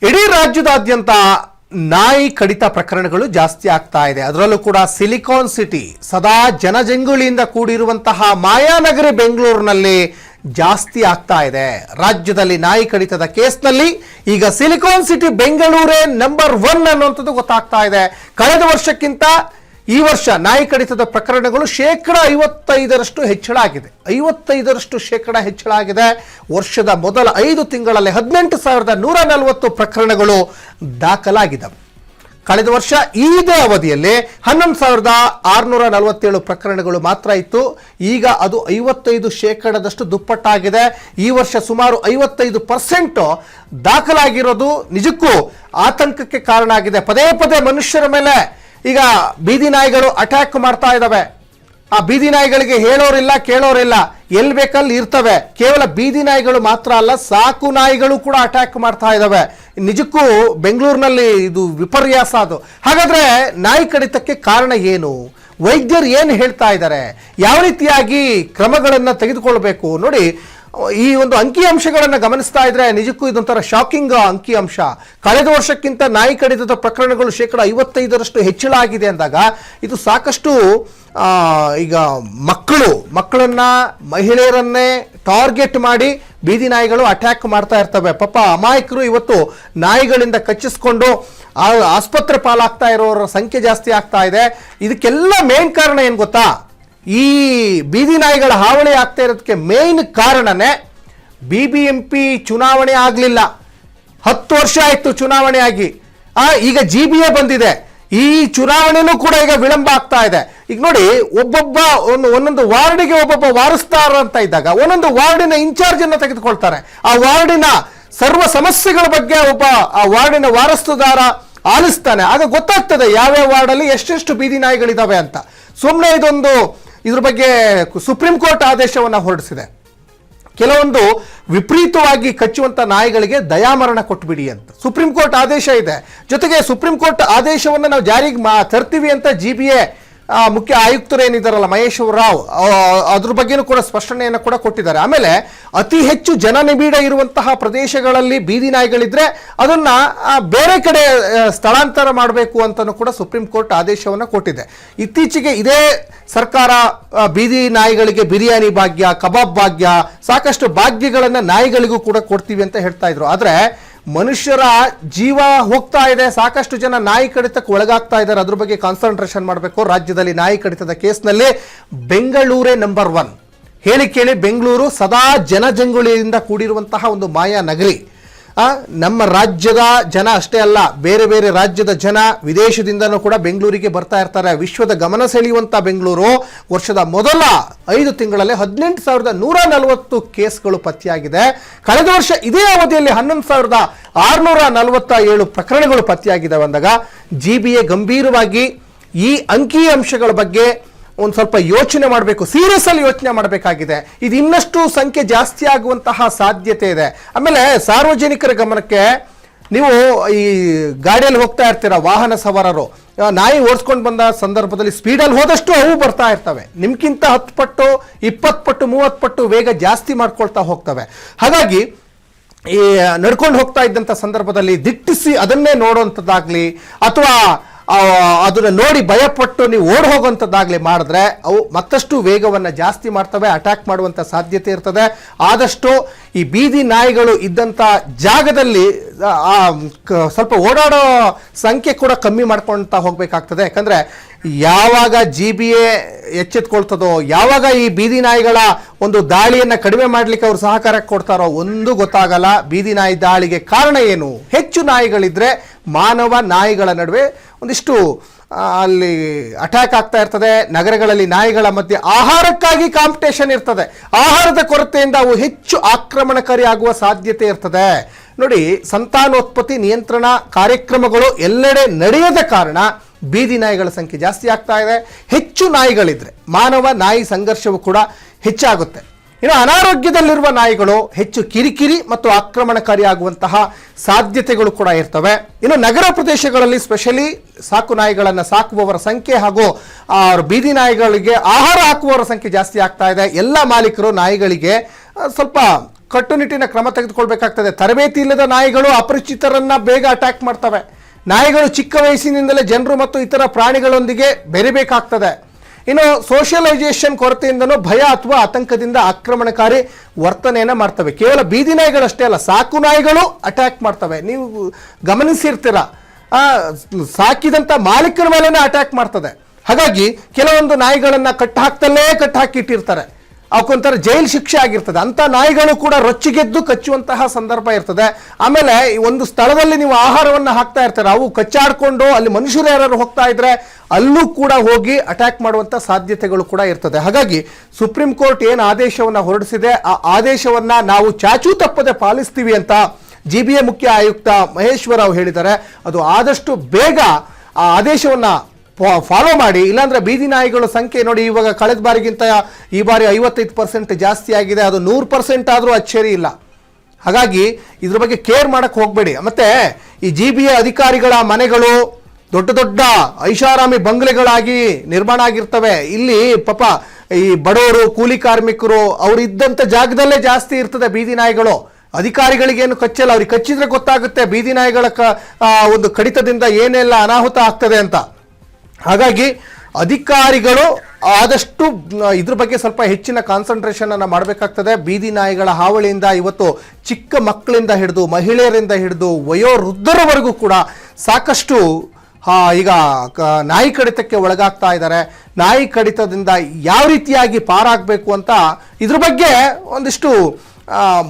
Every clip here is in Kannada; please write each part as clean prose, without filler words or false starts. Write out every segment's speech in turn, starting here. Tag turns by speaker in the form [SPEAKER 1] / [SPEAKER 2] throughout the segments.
[SPEAKER 1] ಇಡೀ ರಾಜ್ಯದಾದ್ಯಂತ ನಾಯಿ ಕಡಿತ ಪ್ರಕರಣಗಳು ಜಾಸ್ತಿ ಆಗ್ತಾ ಇದೆ. ಅದರಲ್ಲೂ ಕೂಡ ಸಿಲಿಕಾನ್ ಸಿಟಿ ಸದಾ ಜನಜಂಗುಳಿಯಿಂದ ಕೂಡಿರುವಂತಹ ಮಾಯಾನಗರಿ ಬೆಂಗಳೂರಿನಲ್ಲಿ ಜಾಸ್ತಿ ಆಗ್ತಾ ಇದೆ. ರಾಜ್ಯದಲ್ಲಿ ನಾಯಿ ಕಡಿತದ ಕೇಸ್ನಲ್ಲಿ ಈಗ ಸಿಲಿಕಾನ್ ಸಿಟಿ ಬೆಂಗಳೂರೇ ನಂಬರ್ 1 ಅನ್ನುವಂಥದ್ದು ಗೊತ್ತಾಗ್ತಾ ಇದೆ. ಕಳೆದ ವರ್ಷಕ್ಕಿಂತ ಈ ವರ್ಷ ನಾಯಿ ಕಡಿತದ ಪ್ರಕರಣಗಳು 55% ಹೆಚ್ಚಳ ಆಗಿದೆ. 55% ಹೆಚ್ಚಳ ಆಗಿದೆ. ವರ್ಷದ ಮೊದಲ 5 ತಿಂಗಳಲ್ಲಿ 18,140 ಪ್ರಕರಣಗಳು ದಾಖಲಾಗಿದ್ದವು. ಕಳೆದ ವರ್ಷ ಇದೇ ಅವಧಿಯಲ್ಲಿ 11,647 ಪ್ರಕರಣಗಳು ಮಾತ್ರ ಇತ್ತು. ಈಗ ಅದು 55% ದುಪ್ಪಟ್ಟಾಗಿದೆ. ಈ ವರ್ಷ ಸುಮಾರು 55% ದಾಖಲಾಗಿರೋದು ನಿಜಕ್ಕೂ ಆತಂಕಕ್ಕೆ ಕಾರಣ ಆಗಿದೆ. ಪದೇ ಪದೇ ಮನುಷ್ಯರ ಮೇಲೆ ಈಗ ಬೀದಿ ನಾಯಿಗಳು ಅಟ್ಯಾಕ್ ಮಾಡ್ತಾ ಇದ್ದಾವೆ. ಆ ಬೀದಿ ನಾಯಿಗಳಿಗೆ ಹೇಳೋರಿಲ್ಲ ಕೇಳೋರಿಲ್ಲ, ಎಲ್ಲಿ ಬೇಕಲ್ಲಿ ಇರ್ತವೆ. ಕೇವಲ ಬೀದಿ ನಾಯಿಗಳು ಮಾತ್ರ ಅಲ್ಲ, ಸಾಕು ನಾಯಿಗಳು ಕೂಡ ಅಟ್ಯಾಕ್ ಮಾಡ್ತಾ ಇದ್ದಾವೆ. ನಿಜಕ್ಕೂ ಬೆಂಗಳೂರಿನಲ್ಲಿ ಇದು ವಿಪರ್ಯಾಸ. ಅದು ಹಾಗಾದ್ರೆ ನಾಯಿ ಕಡಿತಕ್ಕೆ ಕಾರಣ ಏನು? ವೈದ್ಯರು ಏನು ಹೇಳ್ತಾ ಇದ್ದಾರೆ? ಯಾವ ರೀತಿಯಾಗಿ ಕ್ರಮಗಳನ್ನು ತೆಗೆದುಕೊಳ್ಬೇಕು? ನೋಡಿ, ಈ ಒಂದು ಅಂಕಿಅಂಶಗಳನ್ನು ಗಮನಿಸ್ತಾ ಇದ್ರೆ ನಿಜಕ್ಕೂ ಇದೊಂಥರ ಶಾಕಿಂಗ್ ಅಂಕಿಅಂಶ. ಕಳೆದ ವರ್ಷಕ್ಕಿಂತ ನಾಯಿ ಕಡಿತದ ಪ್ರಕರಣಗಳು 55% ಹೆಚ್ಚಳ ಆಗಿದೆ ಅಂದಾಗ ಇದು ಸಾಕಷ್ಟು ಈಗ ಮಕ್ಕಳನ್ನ ಮಹಿಳೆಯರನ್ನೇ ಟಾರ್ಗೆಟ್ ಮಾಡಿ ಬೀದಿ ನಾಯಿಗಳು ಅಟ್ಯಾಕ್ ಮಾಡ್ತಾ ಇರ್ತವೆ. ಪಾಪ ಅಮಾಯಕರು ಇವತ್ತು ನಾಯಿಗಳಿಂದ ಕಚ್ಚಿಸ್ಕೊಂಡು ಆಸ್ಪತ್ರೆ ಪಾಲಾಗ್ತಾ ಇರೋರ ಸಂಖ್ಯೆ ಜಾಸ್ತಿ ಆಗ್ತಾ ಇದೆ. ಇದಕ್ಕೆಲ್ಲ ಮೇನ್ ಕಾರಣ ಏನು ಗೊತ್ತಾ? ಈ ಬೀದಿ ನಾಯಿಗಳ ಹಾವಳಿ ಆಗ್ತಾ ಇರೋದಕ್ಕೆ ಮೇನ್ ಕಾರಣನೇ BBMP ಚುನಾವಣೆ ಆಗಲಿಲ್ಲ. 10 ವರ್ಷ ಆಯ್ತು ಚುನಾವಣೆ ಆಗಿ. ಈಗ GBA ಬಂದಿದೆ. ಈ ಚುನಾವಣೆನೂ ಕೂಡ ಈಗ ವಿಳಂಬ ಆಗ್ತಾ ಇದೆ. ಈಗ ನೋಡಿ, ಒಂದೊಂದು ವಾರ್ಡಿಗೆ ಒಬ್ಬೊಬ್ಬ ವಾರಸ್ದಾರ ಅಂತ ಇದ್ದಾಗ ಒಂದೊಂದು ವಾರ್ಡಿನ ಇನ್ಚಾರ್ಜ್ ಅನ್ನು ತೆಗೆದುಕೊಳ್ತಾರೆ. ಆ ವಾರ್ಡಿನ ಸರ್ವ ಸಮಸ್ಯೆಗಳ ಬಗ್ಗೆ ಒಬ್ಬ ಆ ವಾರ್ಡಿನ ವಾರಸುದಾರ ಆಲಿಸ್ತಾನೆ. ಆಗ ಗೊತ್ತಾಗ್ತದೆ ಯಾವ್ಯಾವ ವಾರ್ಡಲ್ಲಿ ಎಷ್ಟೆಷ್ಟು ಬೀದಿ ನಾಯಿಗಳಿದಾವೆ ಅಂತ. ಸುಮ್ಮನೆ ಇದ್ರ ಬಗ್ಗೆ ಸುಪ್ರೀಂ ಕೋರ್ಟ್ ಆದೇಶವನ್ನು ಹೊರಡಿಸಿದೆ. ಕೆಲವೊಂದು ವಿಪರೀತವಾಗಿ ಕಚ್ಚುವಂತ ನಾಯಿಗಳಿಗೆ ದಯಾಮರಣ ಕೊಟ್ಬಿಡಿ ಅಂತ ಸುಪ್ರೀಂ ಕೋರ್ಟ್ ಆದೇಶ ಇದೆ. ಜೊತೆಗೆ ಸುಪ್ರೀಂ ಕೋರ್ಟ್ ಆದೇಶವನ್ನು ನಾವು ಜಾರಿಗೆ ತರ್ತೀವಿ ಅಂತ GBA ಮುಖ್ಯ ಆಯುಕ್ತರು ಏನಿದ್ದಾರಲ್ಲ ಮಹೇಶ್ವರ ರಾವ್, ಅದ್ರ ಬಗ್ಗೆನೂ ಕೂಡ ಸ್ಪಷ್ಟನೆಯನ್ನು ಕೂಡ ಕೊಟ್ಟಿದ್ದಾರೆ. ಆಮೇಲೆ ಅತಿ ಹೆಚ್ಚು ಜನನಿಬಿಡ ಇರುವಂತಹ ಪ್ರದೇಶಗಳಲ್ಲಿ ಬೀದಿ ನಾಯಿಗಳಿದ್ರೆ ಅದನ್ನ ಬೇರೆ ಕಡೆ ಸ್ಥಳಾಂತರ ಮಾಡಬೇಕು ಅಂತಲೂ ಕೂಡ ಸುಪ್ರೀಂ ಕೋರ್ಟ್ ಆದೇಶವನ್ನು ಕೊಟ್ಟಿದೆ. ಇತ್ತೀಚೆಗೆ ಇದೇ ಸರ್ಕಾರ ಬೀದಿ ನಾಯಿಗಳಿಗೆ ಬಿರಿಯಾನಿ ಭಾಗ್ಯ, ಕಬಾಬ್ ಭಾಗ್ಯ, ಸಾಕಷ್ಟು ಭಾಗ್ಯಗಳನ್ನು ನಾಯಿಗಳಿಗೂ ಕೂಡ ಕೊಡ್ತೀವಿ ಅಂತ ಹೇಳ್ತಾ ಇದ್ರು. ಆದರೆ ಮನುಷ್ಯರ ಜೀವ ಹೋಗ್ತಾ ಇದೆ. ಸಾಕಷ್ಟು ಜನ ನಾಯಿ ಕಡಿತಕ್ಕೆ ಒಳಗಾಗ್ತಾ ಇದ್ದಾರೆ. ಅದ್ರ ಬಗ್ಗೆ ಕಾನ್ಸಂಟ್ರೇಷನ್ ಮಾಡಬೇಕು. ರಾಜ್ಯದಲ್ಲಿ ನಾಯಿ ಕಡಿತದ ಕೇಸ್ನಲ್ಲಿ ಬೆಂಗಳೂರೇ ನಂಬರ್ 1. ಹೇಳಿ ಕೇಳಿ, ಬೆಂಗಳೂರು ಸದಾ ಜನಜಂಗುಳಿಯಿಂದ ಕೂಡಿರುವಂತಹ ಒಂದು ಮಾಯಾ ನಗರಿ. ನಮ್ಮ ರಾಜ್ಯದ ಜನ ಅಷ್ಟೇ ಅಲ್ಲ, ಬೇರೆ ಬೇರೆ ರಾಜ್ಯದ ಜನ ವಿದೇಶದಿಂದನೂ ಕೂಡ ಬೆಂಗಳೂರಿಗೆ ಬರ್ತಾ ಇರ್ತಾರೆ. ವಿಶ್ವದ ಗಮನ ಸೆಳೆಯುವಂಥ ಬೆಂಗಳೂರು ವರ್ಷದ ಮೊದಲ 5 ತಿಂಗಳಲ್ಲಿ 18,140 ಕೇಸ್ಗಳು ಪತ್ತೆಯಾಗಿದೆ. ಕಳೆದ ವರ್ಷ ಇದೇ ಅವಧಿಯಲ್ಲಿ 11,647 ಪ್ರಕರಣಗಳು ಪತ್ತೆಯಾಗಿದ್ದಾವೆ ಅಂದಾಗ GBA ಗಂಭೀರವಾಗಿ ಈ ಅಂಕಿಅಂಶಗಳ ಬಗ್ಗೆ ಒಂದು ಸ್ವಲ್ಪ ಯೋಚನೆ ಮಾಡಬೇಕು, ಸೀರಿಯಸ್ ಅಲ್ಲಿ ಯೋಚನೆ ಮಾಡಬೇಕಾಗಿದೆ. ಇದು ಇನ್ನಷ್ಟು ಸಂಖ್ಯೆ ಜಾಸ್ತಿ ಆಗುವಂತಹ ಸಾಧ್ಯತೆ ಇದೆ. ಆಮೇಲೆ ಸಾರ್ವಜನಿಕರ ಗಮನಕ್ಕೆ, ನೀವು ಈ ಗಾಡಿಯಲ್ಲಿ ಹೋಗ್ತಾ ಇರ್ತೀರ, ವಾಹನ ಸವಾರರು ನಾಯಿ ಓಡಿಸ್ಕೊಂಡು ಬಂದ ಸಂದರ್ಭದಲ್ಲಿ ಸ್ಪೀಡಲ್ಲಿ ಹೋದಷ್ಟು ಅವು ಬರ್ತಾ ಇರ್ತವೆ. ನಿಮ್ಗಿಂತ 10 ಪಟ್ಟು 20 ಪಟ್ಟು 30 ಪಟ್ಟು ವೇಗ ಜಾಸ್ತಿ ಮಾಡ್ಕೊಳ್ತಾ ಹೋಗ್ತವೆ. ಹಾಗಾಗಿ ಈ ನಡ್ಕೊಂಡು ಹೋಗ್ತಾ ಇದ್ದಂಥ ಸಂದರ್ಭದಲ್ಲಿ ದಿಟ್ಟಿಸಿ ಅದನ್ನೇ ನೋಡುವಂಥದ್ದಾಗ್ಲಿ ಅಥವಾ ಅದನ್ನ ನೋಡಿ ಭಯಪಟ್ಟು ನೀವು ಓಡ್ ಹೋಗುವಂಥದ್ದಾಗಲಿ ಮಾಡಿದ್ರೆ ಅವು ಮತ್ತಷ್ಟು ವೇಗವನ್ನು ಜಾಸ್ತಿ ಮಾಡ್ತವೆ, ಅಟ್ಯಾಕ್ ಮಾಡುವಂಥ ಸಾಧ್ಯತೆ ಇರ್ತದೆ. ಆದಷ್ಟು ಈ ಬೀದಿ ನಾಯಿಗಳು ಇದ್ದಂಥ ಜಾಗದಲ್ಲಿ ಸ್ವಲ್ಪ ಓಡಾಡೋ ಸಂಖ್ಯೆ ಕೂಡ ಕಮ್ಮಿ ಮಾಡ್ಕೊಳ್ತಾ ಹೋಗಬೇಕಾಗ್ತದೆ. ಯಾಕಂದರೆ ಯಾವಾಗ GBA ಎಚ್ಚೆತ್ಕೊಳ್ತದೋ, ಯಾವಾಗ ಈ ಬೀದಿ ನಾಯಿಗಳ ಒಂದು ದಾಳಿಯನ್ನು ಕಡಿಮೆ ಮಾಡಲಿಕ್ಕೆ ಅವರು ಸಹಕಾರ ಕೊಡ್ತಾರೋ ಒಂದು ಗೊತ್ತಾಗಲ್ಲ. ಬೀದಿ ನಾಯಿ ದಾಳಿಗೆ ಕಾರಣ ಏನು? ಹೆಚ್ಚು ನಾಯಿಗಳಿದ್ರೆ ಮಾನವ ನಾಯಿಗಳ ನಡುವೆ ಒಂದಿಷ್ಟು ಅಲ್ಲಿ ಅಟ್ಯಾಕ್ ಆಗ್ತಾ ಇರ್ತದೆ. ನಗರಗಳಲ್ಲಿ ನಾಯಿಗಳ ಮಧ್ಯೆ ಆಹಾರಕ್ಕಾಗಿ ಕಾಂಪಿಟೇಷನ್ ಇರ್ತದೆ. ಆಹಾರದ ಕೊರತೆಯಿಂದ ಅವು ಹೆಚ್ಚು ಆಕ್ರಮಣಕಾರಿ ಆಗುವ ಸಾಧ್ಯತೆ ಇರ್ತದೆ. ನೋಡಿ, ಸಂತಾನೋತ್ಪತ್ತಿ ನಿಯಂತ್ರಣ ಕಾರ್ಯಕ್ರಮಗಳು ಎಲ್ಲೆಡೆ ನಡೆಯದ ಕಾರಣ ಬೀದಿ ನಾಯಿಗಳ ಸಂಖ್ಯೆ ಜಾಸ್ತಿ ಆಗ್ತಾ ಇದೆ. ಹೆಚ್ಚು ನಾಯಿಗಳಿದ್ರೆ ಮಾನವ ನಾಯಿ ಸಂಘರ್ಷವು ಕೂಡ ಹೆಚ್ಚಾಗುತ್ತೆ. ಇನ್ನು ಅನಾರೋಗ್ಯದಲ್ಲಿರುವ ನಾಯಿಗಳು ಹೆಚ್ಚು ಕಿರಿಕಿರಿ ಮತ್ತು ಆಕ್ರಮಣಕಾರಿಯಾಗುವಂತಹ ಸಾಧ್ಯತೆಗಳು ಕೂಡ ಇರ್ತವೆ. ಇನ್ನು ನಗರ ಪ್ರದೇಶಗಳಲ್ಲಿ ಸ್ಪೆಷಲಿ ಸಾಕು ನಾಯಿಗಳನ್ನು ಸಾಕುವವರ ಸಂಖ್ಯೆ ಹಾಗೂ ಬೀದಿ ನಾಯಿಗಳಿಗೆ ಆಹಾರ ಹಾಕುವವರ ಸಂಖ್ಯೆ ಜಾಸ್ತಿ ಆಗ್ತಾ ಇದೆ. ಎಲ್ಲ ಮಾಲೀಕರು ನಾಯಿಗಳಿಗೆ ಸ್ವಲ್ಪ ಕಟ್ಟುನಿಟ್ಟಿನ ಕ್ರಮ ತೆಗೆದುಕೊಳ್ಬೇಕಾಗ್ತದೆ. ತರಬೇತಿ ಇಲ್ಲದ ನಾಯಿಗಳು ಅಪರಿಚಿತರನ್ನ ಬೇಗ ಅಟ್ಯಾಕ್ ಮಾಡ್ತವೆ. ನಾಯಿಗಳು ಚಿಕ್ಕ ವಯಸ್ಸಿನಿಂದಲೇ ಜನರು ಮತ್ತು ಇತರ ಪ್ರಾಣಿಗಳೊಂದಿಗೆ ಬೆರಿಬೇಕಾಗ್ತದೆ. ಇನ್ನು ಸೋಷಿಯಲೈಸೇಷನ್ ಕೊರತೆಯಿಂದನೂ ಭಯ ಅಥವಾ ಆತಂಕದಿಂದ ಆಕ್ರಮಣಕಾರಿ ವರ್ತನೆಯನ್ನು ಮಾಡ್ತವೆ. ಕೇವಲ ಬೀದಿ ನಾಯಿಗಳಷ್ಟೇ ಅಲ್ಲ, ಸಾಕು ನಾಯಿಗಳು ಅಟ್ಯಾಕ್ ಮಾಡ್ತವೆ. ನೀವು ಗಮನಿಸಿರ್ತೀರ, ಸಾಕಿದಂಥ ಮಾಲೀಕರ ಮೇಲೇ ಅಟ್ಯಾಕ್ ಮಾಡ್ತದೆ. ಹಾಗಾಗಿ ಕೆಲವೊಂದು ನಾಯಿಗಳನ್ನು ಕಟ್ಟಾಕಿಟ್ಟಿರ್ತಾರೆ. ಅವಕ್ಕೊಂಥರ ಜೈಲು ಶಿಕ್ಷೆ ಆಗಿರ್ತದೆ. ಅಂಥ ನಾಯಿಗಳು ಕೂಡ ರೊಚ್ಚಿಗೆದ್ದು ಕಚ್ಚುವಂತಹ ಸಂದರ್ಭ ಇರ್ತದೆ. ಆಮೇಲೆ ಒಂದು ಸ್ಥಳದಲ್ಲಿ ನೀವು ಆಹಾರವನ್ನು ಹಾಕ್ತಾ ಇರ್ತಾರೆ, ಅವು ಕಚ್ಚಾಡ್ಕೊಂಡು ಅಲ್ಲಿ ಮನುಷ್ಯರು ಯಾರು ಹೋಗ್ತಾ ಇದ್ರೆ ಅಲ್ಲೂ ಕೂಡ ಹೋಗಿ ಅಟ್ಯಾಕ್ ಮಾಡುವಂಥ ಸಾಧ್ಯತೆಗಳು ಕೂಡ ಇರ್ತದೆ. ಹಾಗಾಗಿ ಸುಪ್ರೀಂ ಕೋರ್ಟ್ ಏನು ಆದೇಶವನ್ನು ಹೊರಡಿಸಿದೆ, ಆ ಆದೇಶವನ್ನು ನಾವು ಚಾಚೂ ತಪ್ಪದೆ ಪಾಲಿಸ್ತೀವಿ ಅಂತ GBA ಮುಖ್ಯ ಆಯುಕ್ತ ಮಹೇಶ್ವರ್ ರಾವ್ ಹೇಳಿದ್ದಾರೆ. ಅದು ಆದಷ್ಟು ಬೇಗ ಆ ಆದೇಶವನ್ನು ಫಾಲೋ ಮಾಡಿ, ಇಲ್ಲಾಂದ್ರೆ ಬೀದಿ ನಾಯಿಗಳ ಸಂಖ್ಯೆ ನೋಡಿ, ಇವಾಗ ಕಳೆದ ಬಾರಿಗಿಂತ ಈ ಬಾರಿ 55% ಜಾಸ್ತಿ ಆಗಿದೆ. ಅದು 100% ಆದರೂ ಅಚ್ಚರಿ ಇಲ್ಲ. ಹಾಗಾಗಿ ಇದ್ರ ಬಗ್ಗೆ ಕೇರ್ ಮಾಡಕ್ಕೆ ಹೋಗಬೇಡಿ. ಮತ್ತೆ ಈ GBA ಅಧಿಕಾರಿಗಳ ಮನೆಗಳು ದೊಡ್ಡ ದೊಡ್ಡ ಐಷಾರಾಮಿ ಬಂಗ್ಲೆಗಳಾಗಿ ನಿರ್ಮಾಣ ಆಗಿರ್ತವೆ. ಇಲ್ಲಿ ಪಾಪ ಈ ಬಡವರು, ಕೂಲಿ ಕಾರ್ಮಿಕರು ಅವರು ಇದ್ದಂಥ ಜಾಗದಲ್ಲೇ ಜಾಸ್ತಿ ಇರ್ತದೆ ಬೀದಿ ನಾಯಿಗಳು. ಅಧಿಕಾರಿಗಳಿಗೇನು ಕಚ್ಚಲ್ಲ, ಅವ್ರಿಗೆ ಕಚ್ಚಿದ್ರೆ ಗೊತ್ತಾಗುತ್ತೆ ಬೀದಿ ನಾಯಿಗಳ ಒಂದು ಕಡಿತದಿಂದ ಏನೆಲ್ಲ ಅನಾಹುತ ಆಗ್ತದೆ ಅಂತ. ಹಾಗಾಗಿ ಅಧಿಕಾರಿಗಳು ಆದಷ್ಟು ಇದ್ರ ಬಗ್ಗೆ ಸ್ವಲ್ಪ ಹೆಚ್ಚಿನ ಕಾನ್ಸಂಟ್ರೇಷನ್ ಅನ್ನು ಮಾಡಬೇಕಾಗ್ತದೆ. ಬೀದಿ ನಾಯಿಗಳ ಹಾವಳಿಯಿಂದ ಇವತ್ತು ಚಿಕ್ಕ ಮಕ್ಕಳಿಂದ ಹಿಡಿದು ಮಹಿಳೆಯರಿಂದ ಹಿಡಿದು ವಯೋವೃದ್ಧರವರೆಗೂ ಕೂಡ ಸಾಕಷ್ಟು ಈಗ ನಾಯಿ ಕಡಿತಕ್ಕೆ ಒಳಗಾಗ್ತಾ ಇದ್ದಾರೆ. ನಾಯಿ ಕಡಿತದಿಂದ ಯಾವ ರೀತಿಯಾಗಿ ಪಾರಾಗಬೇಕು ಅಂತ ಇದ್ರ ಬಗ್ಗೆ ಒಂದಿಷ್ಟು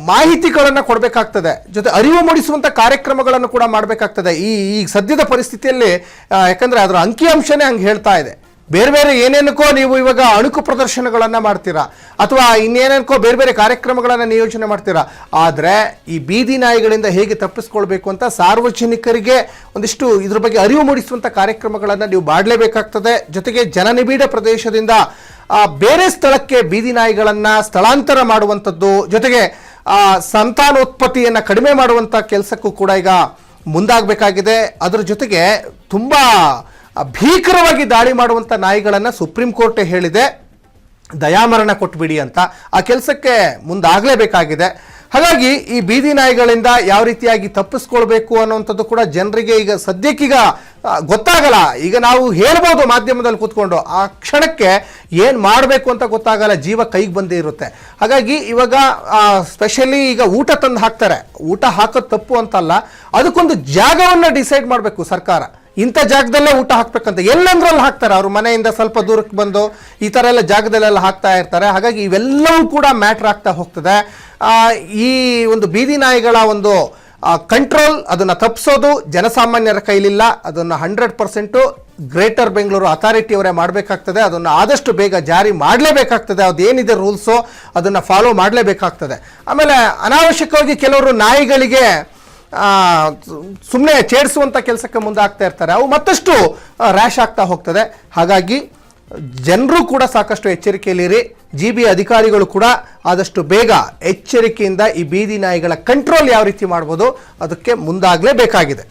[SPEAKER 1] ಮಾಹಿತಿಗಳನ್ನು ಕೊಡಬೇಕಾಗ್ತದೆ. ಜೊತೆ ಅರಿವು ಮೂಡಿಸುವಂಥ ಕಾರ್ಯಕ್ರಮಗಳನ್ನು ಕೂಡ ಮಾಡಬೇಕಾಗ್ತದೆ ಈ ಸದ್ಯದ ಪರಿಸ್ಥಿತಿಯಲ್ಲಿ. ಯಾಕಂದರೆ ಅದರ ಅಂಕಿಅಂಶನೇ ಹಂಗೆ ಹೇಳ್ತಾ ಇದೆ. ಬೇರೆ ಬೇರೆ ಏನೇನಕ್ಕೋ ನೀವು ಇವಾಗ ಅಣುಕು ಪ್ರದರ್ಶನಗಳನ್ನು ಮಾಡ್ತೀರಾ, ಅಥವಾ ಇನ್ನೇನೇನಕ್ಕೋ ಬೇರೆ ಬೇರೆ ಕಾರ್ಯಕ್ರಮಗಳನ್ನು ನಿಯೋಜನೆ ಮಾಡ್ತೀರಾ. ಆದರೆ ಈ ಬೀದಿ ನಾಯಿಗಳಿಂದ ಹೇಗೆ ತಪ್ಪಿಸ್ಕೊಳ್ಬೇಕು ಅಂತ ಸಾರ್ವಜನಿಕರಿಗೆ ಒಂದಿಷ್ಟು ಇದ್ರ ಬಗ್ಗೆ ಅರಿವು ಮೂಡಿಸುವಂಥ ಕಾರ್ಯಕ್ರಮಗಳನ್ನು ನೀವು ಮಾಡಲೇಬೇಕಾಗ್ತದೆ. ಜೊತೆಗೆ ಜನನಿಬಿಡ ಪ್ರದೇಶದಿಂದ ಬೇರೆ ಸ್ಥಳಕ್ಕೆ ಬೀದಿ ನಾಯಿಗಳನ್ನು ಸ್ಥಳಾಂತರ ಮಾಡುವಂಥದ್ದು, ಜೊತೆಗೆ ಸಂತಾನೋತ್ಪತ್ತಿಯನ್ನು ಕಡಿಮೆ ಮಾಡುವಂಥ ಕೆಲಸಕ್ಕೂ ಕೂಡ ಈಗ ಮುಂದಾಗಬೇಕಾಗಿದೆ. ಅದರ ಜೊತೆಗೆ ತುಂಬ ಭೀಕರವಾಗಿ ದಾಳಿ ಮಾಡುವಂಥ ನಾಯಿಗಳನ್ನು ಸುಪ್ರೀಂ ಕೋರ್ಟೇ ಹೇಳಿದೆ ದಯಾಮರಣ ಕೊಟ್ಬಿಡಿ ಅಂತ. ಆ ಕೆಲಸಕ್ಕೆ ಮುಂದಾಗಲೇಬೇಕಾಗಿದೆ. ಹಾಗಾಗಿ ಈ ಬೀದಿ ನಾಯಿಗಳಿಂದ ಯಾವ ರೀತಿಯಾಗಿ ತಪ್ಪಿಸ್ಕೊಳ್ಬೇಕು ಅನ್ನುವಂಥದ್ದು ಕೂಡ ಜನರಿಗೆ ಈಗ ಸದ್ಯಕ್ಕೀಗ ಗೊತ್ತಾಗಲ್ಲ. ಈಗ ನಾವು ಹೇಳ್ಬೋದು ಮಾಧ್ಯಮದಲ್ಲಿ ಕೂತ್ಕೊಂಡು, ಆ ಕ್ಷಣಕ್ಕೆ ಏನು ಮಾಡಬೇಕು ಅಂತ ಗೊತ್ತಾಗಲ್ಲ, ಜೀವ ಕೈಗೆ ಬಂದೇ ಇರುತ್ತೆ. ಹಾಗಾಗಿ ಇವಾಗ ಸ್ಪೆಷಲಿ ಈಗ ಊಟ ತಂದು ಹಾಕ್ತಾರೆ. ಊಟ ಹಾಕೋದು ತಪ್ಪು ಅಂತಲ್ಲ, ಅದಕ್ಕೊಂದು ಜಾಗವನ್ನು ಡಿಸೈಡ್ ಮಾಡಬೇಕು ಸರ್ಕಾರ. ಇಂಥ ಜಾಗದಲ್ಲೇ ಊಟ ಹಾಕ್ಬೇಕಂತ ಎಲ್ಲಂದ್ರಲ್ಲಿ ಹಾಕ್ತಾರೆ. ಅವ್ರ ಮನೆಯಿಂದ ಸ್ವಲ್ಪ ದೂರಕ್ಕೆ ಬಂದು ಈ ಥರ ಎಲ್ಲ ಜಾಗದಲ್ಲೆಲ್ಲ ಹಾಕ್ತಾ ಇರ್ತಾರೆ. ಹಾಗಾಗಿ ಇವೆಲ್ಲವೂ ಕೂಡ ಮ್ಯಾಟ್ರ್ ಆಗ್ತಾ ಹೋಗ್ತದೆ. ಈ ಒಂದು ಬೀದಿ ನಾಯಿಗಳ ಒಂದು ಕಂಟ್ರೋಲ್, ಅದನ್ನು ತಪ್ಪಿಸೋದು ಜನಸಾಮಾನ್ಯರ ಕೈಲಿಲ್ಲ. ಅದನ್ನು 100% ಗ್ರೇಟರ್ ಬೆಂಗಳೂರು ಅಥಾರಿಟಿಯವರೇ ಮಾಡಬೇಕಾಗ್ತದೆ. ಅದನ್ನು ಆದಷ್ಟು ಬೇಗ ಜಾರಿ ಮಾಡಲೇಬೇಕಾಗ್ತದೆ. ಅದೇನಿದೆ ರೂಲ್ಸು ಅದನ್ನು ಫಾಲೋ ಮಾಡಲೇಬೇಕಾಗ್ತದೆ. ಆಮೇಲೆ ಅನಾವಶ್ಯಕವಾಗಿ ಕೆಲವರು ನಾಯಿಗಳಿಗೆ ಸುಮ್ಮನೆ ಚೇಡಿಸುವಂಥ ಕೆಲಸಕ್ಕೆ ಮುಂದಾಗ್ತಾ ಇರ್ತಾರೆ. ಅವು ಮತ್ತಷ್ಟು ರ್ಯಾಶ್ ಆಗ್ತಾ ಹೋಗ್ತದೆ. ಹಾಗಾಗಿ ಜನರು ಕೂಡ ಸಾಕಷ್ಟು ಎಚ್ಚರಿಕೆಯಲ್ಲಿರಿ. GBA ಅಧಿಕಾರಿಗಳು ಕೂಡ ಆದಷ್ಟು ಬೇಗ ಎಚ್ಚರಿಕೆಯಿಂದ ಈ ಬೀದಿ ನಾಯಿಗಳ ಕಂಟ್ರೋಲ್ ಯಾವ ರೀತಿ ಮಾಡ್ಬೋದು ಅದಕ್ಕೆ ಮುಂದಾಗಲೇಬೇಕಾಗಿದೆ.